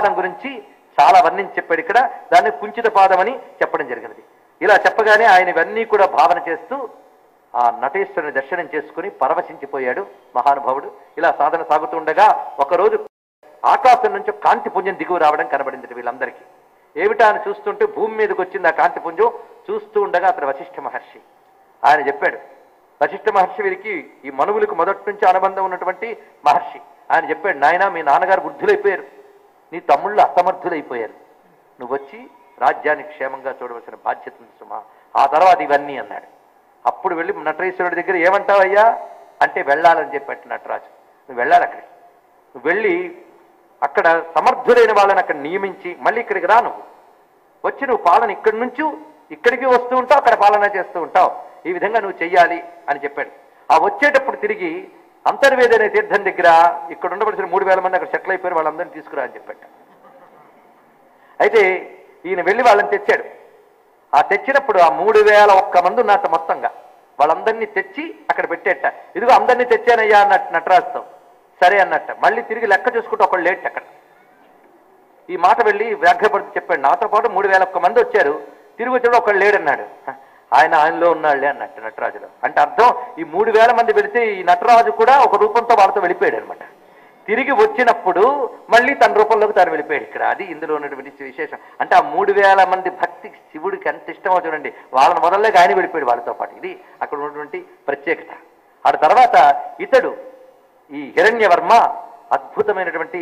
పాదం గురించి చాలా వర్ణించి చెప్పాడు. ఇక్కడ దాన్ని కుంచిత పాదం అని చెప్పడం జరిగినది. ఇలా చెప్పగానే ఆయన ఇవన్నీ కూడా భావన చేస్తూ ఆ నటేశ్వరుని దర్శనం చేసుకుని పరవశించిపోయాడు మహానుభావుడు. ఇలా సాధన సాగుతూ ఉండగా ఒకరోజు ఆకాశం నుంచి కాంతిపుంజం దిగువ రావడం కనబడింది వీళ్ళందరికీ. ఏమిటా అని చూస్తుంటే భూమి మీదకి వచ్చింది ఆ కాంతిపుంజం. చూస్తూ ఉండగా అతను వశిష్ఠ మహర్షి. ఆయన చెప్పాడు, వశిష్ఠ మహర్షి వీరికి ఈ మనువులకు మొదటి నుంచి అనుబంధం ఉన్నటువంటి మహర్షి. ఆయన చెప్పాడు, నాయన మీ నాన్నగారు వృద్ధులైపోయారు, నీ తమ్ముళ్ళు అసమర్థులైపోయారు, నువ్వు వచ్చి రాజ్యాన్ని క్షేమంగా చూడవలసిన బాధ్యత ఉంది సుమా. ఆ తర్వాత ఇవన్నీ అన్నాడు. అప్పుడు వెళ్ళి నటేశ్వరుడి దగ్గర ఏమంటావయ్యా అంటే వెళ్ళాలని చెప్పాడు నటరాజు. నువ్వు వెళ్ళాలి అక్కడికి, నువ్వు వెళ్ళి అక్కడ సమర్థులైన వాళ్ళని అక్కడ నియమించి మళ్ళీ ఇక్కడికి రా, నువ్వు వచ్చి నువ్వు పాలన ఇక్కడి నుంచి ఇక్కడికి వస్తూ ఉంటావు, అక్కడ పాలన చేస్తూ ఉంటావు, ఈ విధంగా నువ్వు చెయ్యాలి అని చెప్పాడు. ఆ వచ్చేటప్పుడు తిరిగి అంతర్వేది అనే తీర్థం దగ్గర ఇక్కడ ఉండవలసిన 3000 మంది అక్కడ సెటిల్ అయిపోయారు, వాళ్ళందరినీ తీసుకురా అని చెప్పాడు. అయితే ఈయన వెళ్ళి వాళ్ళని తెచ్చాడు. ఆ తెచ్చినప్పుడు ఆ 3001 మంది ఉన్నట్టు మొత్తంగా వాళ్ళందరినీ తెచ్చి అక్కడ పెట్టేట. ఇదిగో అందరినీ తెచ్చానయ్యా అన్నట్టు నటరాజుతో. సరే అన్నట్ట. మళ్ళీ తిరిగి లెక్క చూసుకుంటూ ఒకళ్ళు లేట్ అక్కడ. ఈ మాట వెళ్ళి వ్యాఘ్రపడుతూ చెప్పాడు, నాతో పాటు 3001 మంది వచ్చారు, తిరిగి వచ్చాడు ఒకళ్ళు లేడన్నాడు. ఆయనలో ఉన్నాళ్లే అన్నట్టు నటరాజులో. అంటే అర్థం ఈ 3000 మంది వెళితే ఈ నటరాజు కూడా ఒక రూపంతో వాళ్ళతో వెళ్ళిపోయాడు అనమాట. తిరిగి వచ్చినప్పుడు మళ్ళీ తన రూపంలోకి తాను వెళ్ళిపోయాడు. ఇక్కడ అది ఇందులో ఉన్నటువంటి విశేషం. అంటే ఆ 3000 మంది భక్తి శివుడికి ఎంత ఇష్టమో చూడండి, వాళ్ళని మొదలలేక ఆయన వెళ్ళిపోయాడు వాళ్ళతో పాటు. ఇది అక్కడ ఉన్నటువంటి ప్రత్యేకత. ఆ తర్వాత ఇతడు ఈ హిరణ్యవర్మ అద్భుతమైనటువంటి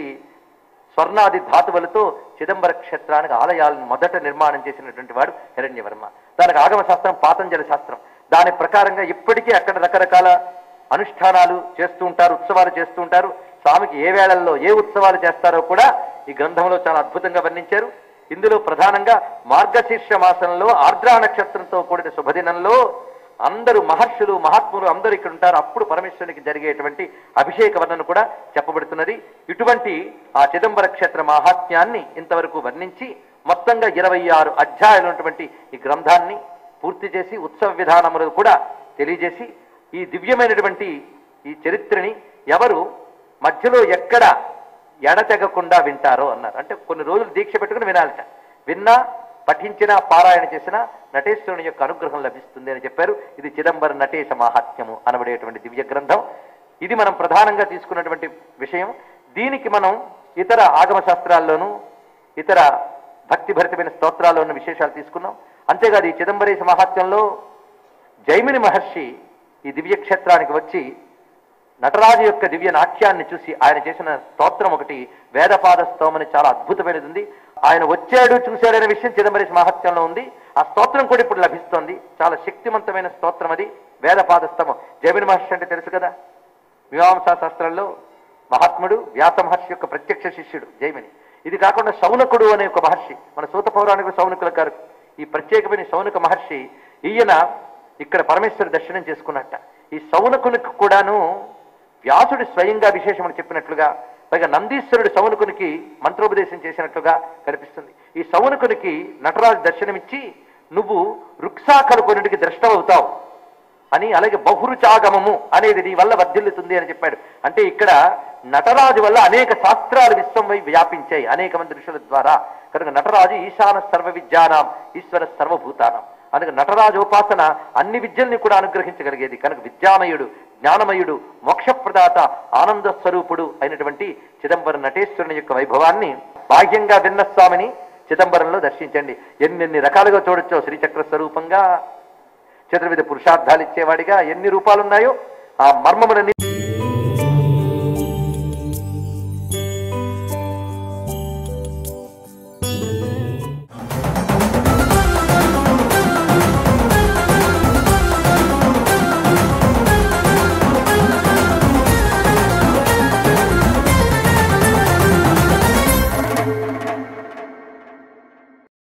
స్వర్ణాది ధాతువులతో చిదంబర క్షేత్రానికి ఆలయాలను మొదట నిర్మాణం చేసినటువంటి వాడు హిరణ్యవర్మ. దానికి ఆగమ శాస్త్రం పాతంజలి శాస్త్రం. దాని ప్రకారంగా ఇప్పటికీ అక్కడ రకరకాల అనుష్ఠానాలు చేస్తూ ఉంటారు, ఉత్సవాలు చేస్తూ ఉంటారు. స్వామికి ఏ వేళల్లో ఏ ఉత్సవాలు చేస్తారో కూడా ఈ గ్రంథంలో చాలా అద్భుతంగా వర్ణించారు. ఇందులో ప్రధానంగా మార్గశీర్ష మాసంలో ఆర్ద్రా నక్షత్రంతో కూడిన శుభదినంలో అందరూ మహర్షులు మహాత్ములు అందరూ ఇక్కడ ఉంటారు. అప్పుడు పరమేశ్వరునికి జరిగేటువంటి అభిషేక వర్ణన కూడా చెప్పబడుతున్నది. ఇటువంటి ఆ చిదంబర క్షేత్ర మహాత్మ్యాన్ని ఇంతవరకు వర్ణించి మొత్తంగా 26 అధ్యాయాలు ఉన్నటువంటి ఈ గ్రంథాన్ని పూర్తి చేసి ఉత్సవ విధానములు కూడా తెలియజేసి ఈ దివ్యమైనటువంటి ఈ చరిత్రని ఎవరు మధ్యలో ఎక్కడ ఎడతెగకుండా వింటారో అన్నారు. అంటే కొన్ని రోజులు దీక్ష పెట్టుకుని వినాలట. విన్నా పఠించినా పారాయణ చేసినా నటేశ్వరుని యొక్క అనుగ్రహం లభిస్తుంది అని చెప్పారు. ఇది చిదంబర నటేశ మహాత్మ్యము అనబడేటువంటి దివ్య గ్రంథం. ఇది మనం ప్రధానంగా తీసుకున్నటువంటి విషయం. దీనికి మనం ఇతర ఆగమ శాస్త్రాల్లోనూ ఇతర భక్తిభరితమైన స్తోత్రాల్లో ఉన్న విశేషాలు తీసుకున్నాం. అంతేకాదు ఈ చిదంబరేశ మహాత్మ్యంలో జైమిని మహర్షి ఈ దివ్యక్షేత్రానికి వచ్చి నటరాజు యొక్క దివ్య నాట్యాన్ని చూసి ఆయన చేసిన స్తోత్రం ఒకటి వేదపాద స్తోమని చాలా అద్భుతమైనది ఉంది. ఆయన వచ్చాడు చూశాడనే విషయం చిదంబరేశ మహాత్మ్యంలో ఉంది. ఆ స్తోత్రం కూడా ఇప్పుడు లభిస్తోంది. చాలా శక్తివంతమైన స్తోత్రం అది వేదపాద స్తవం. జైమిని మహర్షి అంటే తెలుసు కదా, మీమాంసా శాస్త్రంలో మహాత్ముడు, వ్యాస మహర్షి యొక్క ప్రత్యక్ష శిష్యుడు జైమిని. ఇది కాకుండా శౌనకుడు అనే ఒక మహర్షి, మన సూత పౌరాణికుడు శౌనకుల గారు, ఈ ప్రత్యేకమైన శౌనక మహర్షి ఈయన ఇక్కడ పరమేశ్వర దర్శనం చేసుకున్నట్ట. ఈ శౌనకునికి కూడాను వ్యాసుడు స్వయంగా విశేషమని చెప్పినట్లుగా, పైగా నందీశ్వరుడు శౌనకునికి మంత్రోపదేశం చేసినట్లుగా కనిపిస్తుంది. ఈ శౌనకునికి నటరాజు దర్శనమిచ్చి నువ్వు రుక్సాకలు కొన్నిటికి ద్రష్టమవుతావు అని, అలాగే బహురుచాగమము అనేది నీ వల్ల వర్ధిల్లుతుంది అని చెప్పాడు. అంటే ఇక్కడ నటరాజు వల్ల అనేక శాస్త్రాలు విశ్వం వ్యాపించాయి అనేక మంది ఋషుల ద్వారా. కనుక నటరాజు ఈశాన సర్వ విద్యానాం ఈశ్వర సర్వభూతానం. అందుకే నటరాజోపాసన అన్ని విద్యల్ని కూడా అనుగ్రహించగలిగేది. కనుక విద్యామయుడు, జ్ఞానమయుడు, మోక్షప్రదాత, ఆనంద స్వరూపుడు అయినటువంటి చిదంబర నటేశ్వరుని యొక్క వైభవాన్ని బాహ్యంగా విన్న స్వామిని చిదంబరంలో దర్శించండి. ఎన్నెన్ని రకాలుగా చూడొచ్చో, శ్రీచక్ర స్వరూపంగా, చతుర్విధ పురుషార్థాలు ఇచ్చేవాడిగా ఎన్ని రూపాలున్నాయో ఆ మర్మములని